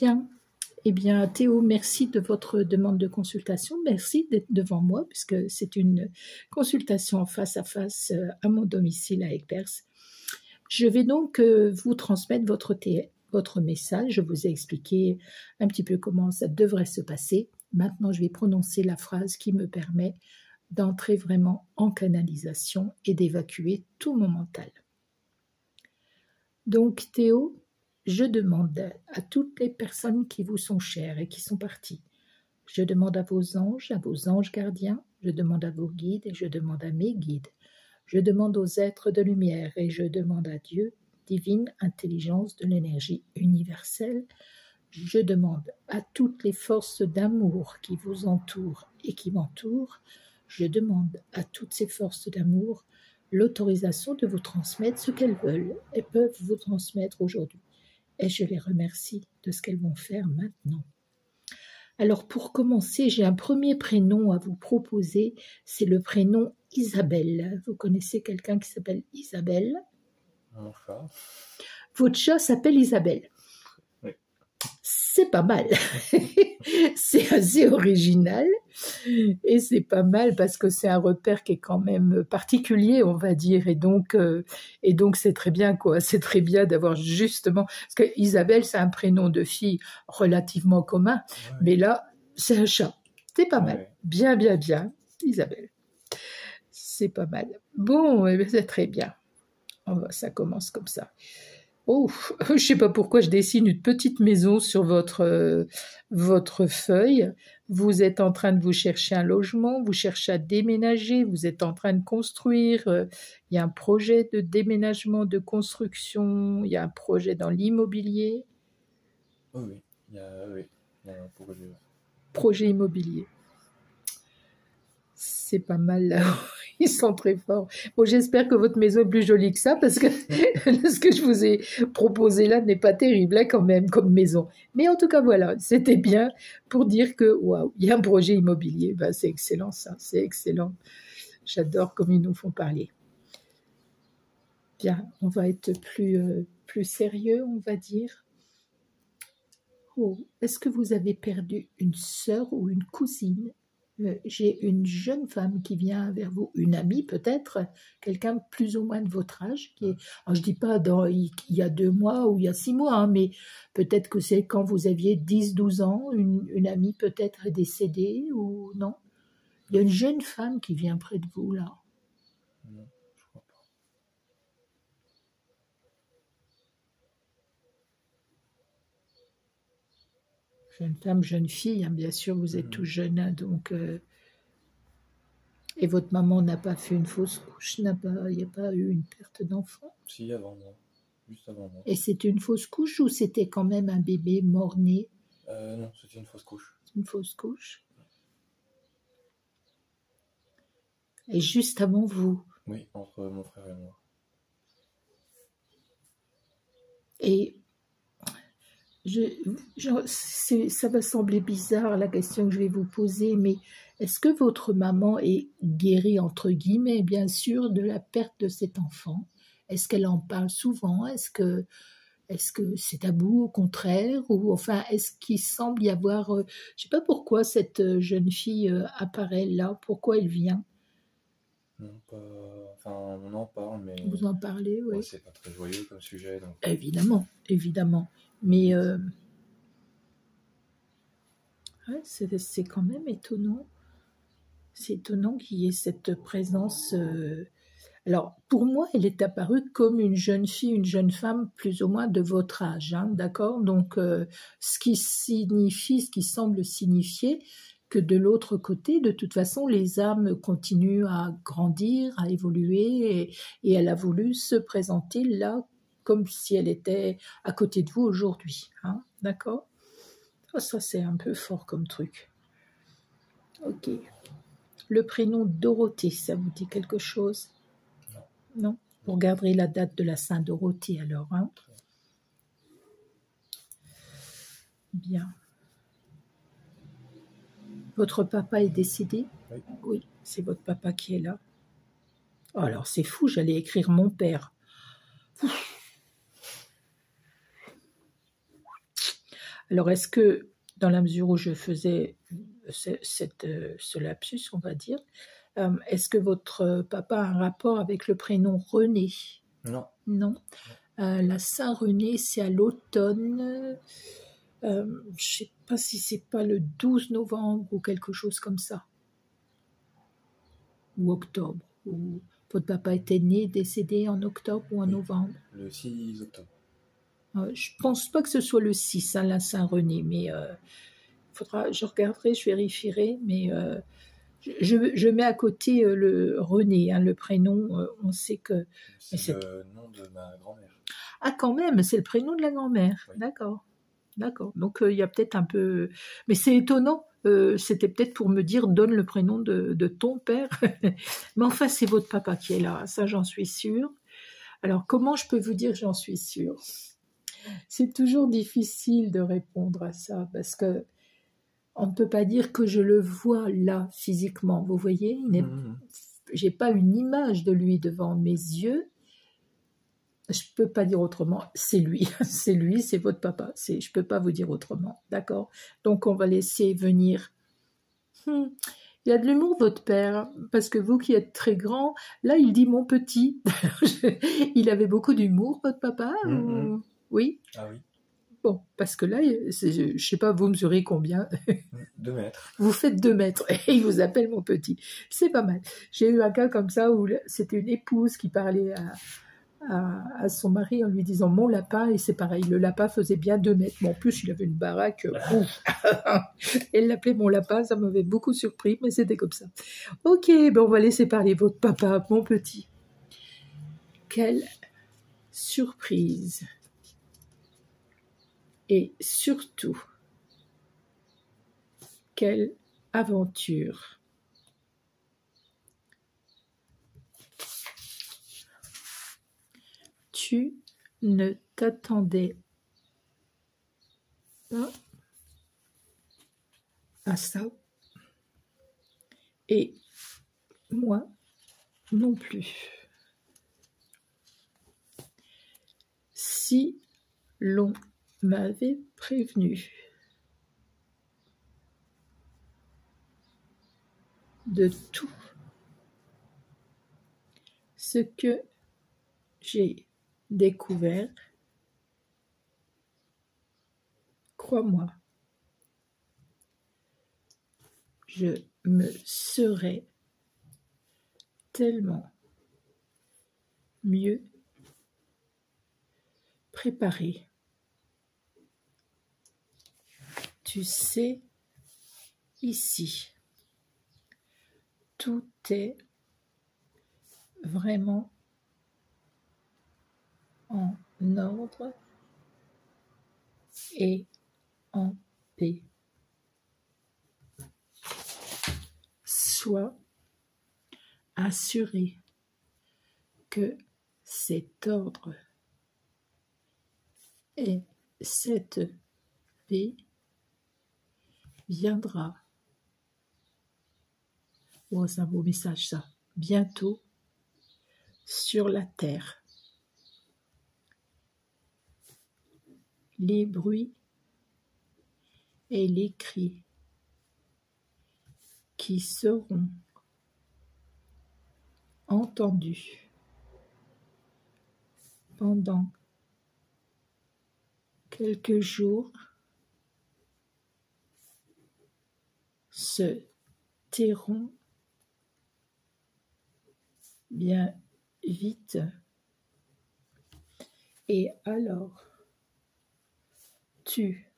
Bien. Eh bien, Théo, merci de votre demande de consultation. Merci d'être devant moi, puisque c'est une consultation face à face à mon domicile à Aix-Pers. Je vais donc vous transmettre votre message. Je vous ai expliqué un petit peu comment ça devrait se passer. Maintenant, je vais prononcer la phrase qui me permet d'entrer vraiment en canalisation et d'évacuer tout mon mental. Donc, Théo, je demande à toutes les personnes qui vous sont chères et qui sont parties, je demande à vos anges gardiens, je demande à vos guides et je demande à mes guides, je demande aux êtres de lumière et je demande à Dieu, divine intelligence de l'énergie universelle, je demande à toutes les forces d'amour qui vous entourent et qui m'entourent, je demande à toutes ces forces d'amour l'autorisation de vous transmettre ce qu'elles veulent et peuvent vous transmettre aujourd'hui. Et je les remercie de ce qu'elles vont faire maintenant. Alors pour commencer, j'ai un premier prénom à vous proposer, c'est le prénom Isabelle. Vous connaissez quelqu'un qui s'appelle Isabelle? Mon chat. Votre chat s'appelle Isabelle. Oui. C'est pas mal. C'est assez original et c'est pas mal parce que c'est un repère qui est quand même particulier, on va dire, et donc c'est très bien, quoi. C'est très bien d'avoir justement, parce que Isabelle, c'est un prénom de fille relativement commun, Ouais. mais là, c'est un chat. C'est pas mal. Ouais. Bien, Isabelle. C'est pas mal. Bon, c'est très bien. Ça commence comme ça. Oh, je ne sais pas pourquoi je dessine une petite maison sur votre feuille. Vous êtes en train de vous chercher un logement, vous cherchez à déménager, vous êtes en train de construire. Il y a un projet de déménagement, de construction, il y a un projet dans l'immobilier. Oui, il y a un projet. Projet immobilier. C'est pas mal là. Ils sont très forts. Bon, j'espère que votre maison est plus jolie que ça, parce que ce que je vous ai proposé là n'est pas terrible hein, quand même comme maison. Mais en tout cas, voilà, c'était bien pour dire que waouh, il y a un projet immobilier. Ben, c'est excellent ça, c'est excellent. J'adore comme ils nous font parler. Bien, on va être plus sérieux, on va dire. Oh, est-ce que vous avez perdu une sœur ou une cousine? J'ai une jeune femme qui vient vers vous, une amie peut-être, quelqu'un plus ou moins de votre âge, qui est, alors je dis pas il y a 2 mois ou il y a 6 mois, hein, mais peut-être que c'est quand vous aviez 10-12 ans, une amie peut-être est décédée ou non? Il y a une jeune femme qui vient près de vous là. Non, je crois pas. Jeune femme, jeune fille, hein, bien sûr, vous êtes tout jeune, hein, donc... Et votre maman n'a pas fait une fausse couche, il n'y a pas eu une perte d'enfant? Si, avant moi. Juste avant moi. Et c'était une fausse couche ou c'était quand même un bébé mort-né? Non, c'était une fausse couche. Une fausse couche. Et juste avant vous? Oui, entre mon frère et moi. Et ça va sembler bizarre la question que je vais vous poser, mais est-ce que votre maman est guérie, entre guillemets, bien sûr, de la perte de cet enfant? Est-ce qu'elle en parle souvent? Est-ce que c'est tabou, au contraire? Ou enfin, est-ce qu'il semble y avoir... je ne sais pas pourquoi cette jeune fille apparaît là, pourquoi elle vient? Non, pas... Enfin, on en parle, mais... Vous en parlez, oui. Ouais, c'est pas très joyeux comme sujet, donc... Évidemment. Mais ouais, c'est quand même étonnant. C'est étonnant qu'il y ait cette présence... Alors, pour moi, elle est apparue comme une jeune fille, une jeune femme plus ou moins de votre âge, hein, d'accord? Donc, ce qui semble signifier que de l'autre côté, de toute façon, les âmes continuent à grandir, à évoluer, et elle a voulu se présenter là comme si elle était à côté de vous aujourd'hui, hein, d'accord? Oh, ça, c'est un peu fort comme truc. Ok. Le prénom Dorothée, ça vous dit quelque chose? Non? Vous regarderez la date de la Saint-Dorothée alors, hein? Bien. Votre papa est décédé? Oui. Oui, c'est votre papa qui est là. Oh, alors c'est fou, j'allais écrire mon père. Alors, est-ce que, dans la mesure où je faisais ce lapsus, on va dire, est-ce que votre papa a un rapport avec le prénom René? Non. Non. La Saint-René, c'est à l'automne. Je ne sais pas si c'est pas le 12 novembre ou quelque chose comme ça. Ou octobre. Ou votre papa était né, décédé en octobre ou en novembre? Le 6 octobre. Je pense pas que ce soit le 6, hein, la Saint-René, mais je regarderai, je vérifierai, mais je mets à côté le René, hein, le prénom, on sait que... C'est le nom de ma grand-mère. Ah, quand même, c'est le prénom de la grand-mère, Oui. D'accord. Donc il y a peut-être un peu... Mais c'est étonnant, c'était peut-être pour me dire, donne le prénom de ton père. Mais enfin, c'est votre papa qui est là, ça j'en suis sûre. Alors, comment je peux vous dire j'en suis sûre? C'est toujours difficile de répondre à ça, parce que on ne peut pas dire que je le vois là, physiquement. Vous voyez, j'ai pas une image de lui devant mes yeux. Je peux pas dire autrement. C'est lui, c'est lui, c'est votre papa. Je peux pas vous dire autrement, d'accord? Donc on va laisser venir. Il y a de l'humour, votre père, parce que vous qui êtes très grand, là il dit mon petit. Il avait beaucoup d'humour, votre papa, ou... Oui. Ah oui. Bon, parce que là, je sais pas, vous mesurez combien? 2 mètres. Vous faites 2 mètres et il vous appelle mon petit. C'est pas mal. J'ai eu un cas comme ça où c'était une épouse qui parlait à son mari en lui disant mon lapin, et c'est pareil, le lapin faisait bien 2 mètres. Mais en plus, il avait une baraque. Elle l'appelait mon lapin, ça m'avait beaucoup surpris, mais c'était comme ça. Ok, ben on va laisser parler votre papa, mon petit. Quelle surprise. Et surtout, quelle aventure. Tu ne t'attendais pas à ça. Et moi non plus. Si l'on m'avait prévenu de tout ce que j'ai découvert, crois-moi, je me serais tellement mieux préparé. Tu sais, ici, tout est vraiment en ordre et en paix. Sois assuré que cet ordre et cette paix viendra. Oh, c'est un beau message ça. Bientôt sur la terre. Les bruits et les cris qui seront entendus pendant quelques jours se tairont bien vite, et alors tu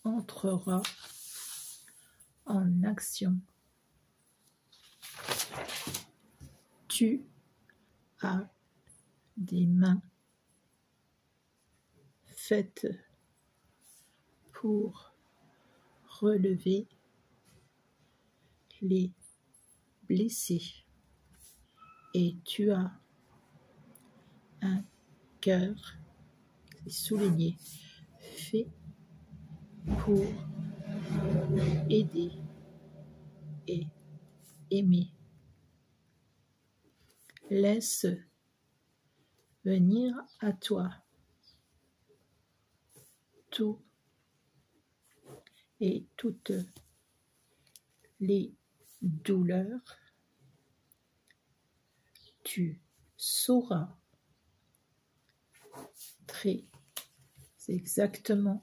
entreras en action. Tu as des mains faites pour relever les blessés, et tu as un cœur, c'est souligné, fait pour aider et aimer. Laisse venir à toi tout et toutes les douleurs, tu sauras très exactement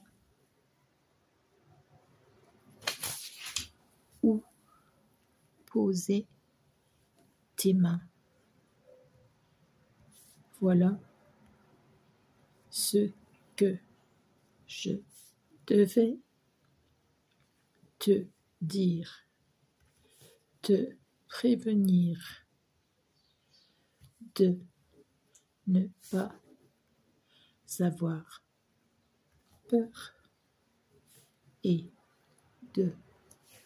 où poser tes mains. Voilà ce que je devais te dire, te prévenir de ne pas avoir peur et de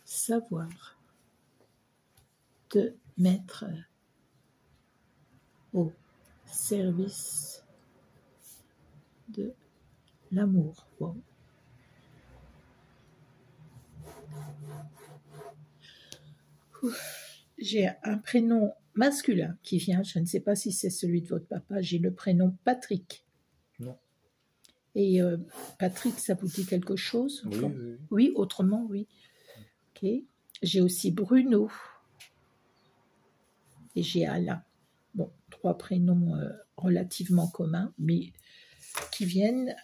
savoir te mettre au service de l'amour. Wow. J'ai un prénom masculin qui vient, je ne sais pas si c'est celui de votre papa, j'ai le prénom Patrick. Non. Et Patrick, ça vous dit quelque chose? Oui, oui. Oui, autrement, oui. Ok. J'ai aussi Bruno. Et j'ai Alain. Bon, 3 prénoms relativement communs, mais qui viennent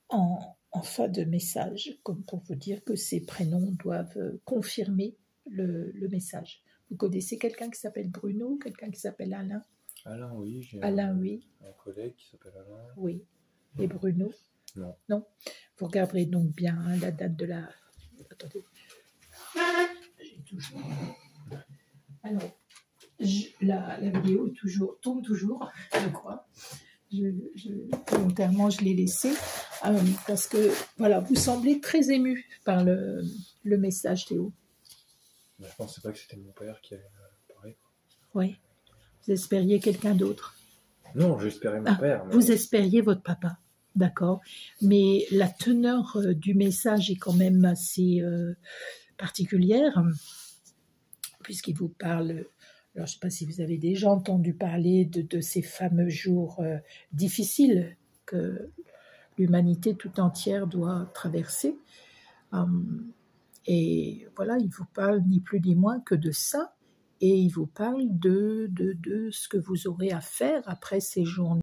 en fin de message, comme pour vous dire que ces prénoms doivent confirmer le message. Vous connaissez quelqu'un qui s'appelle Bruno, quelqu'un qui s'appelle Alain? Alain, oui. J'ai Alain, oui. Un collègue qui s'appelle Alain. Oui. Et Bruno? Non. Non. Vous regarderez donc bien hein, la date de la... Attendez. J'ai toujours... Alors, la vidéo est tourne toujours, je crois. Volontairement, je l'ai laissé parce que, voilà, vous semblez très ému par le message, Théo. Je ne pensais pas que c'était mon père qui allait parler. Oui. Vous espériez quelqu'un d'autre? Non, j'espérais mon père. Mais... Vous espériez votre papa, d'accord. Mais la teneur du message est quand même assez particulière, puisqu'il vous parle... Alors, je ne sais pas si vous avez déjà entendu parler de ces fameux jours difficiles que l'humanité tout entière doit traverser. Et voilà, il vous parle ni plus ni moins que de ça. Et il vous parle de ce que vous aurez à faire après ces journées.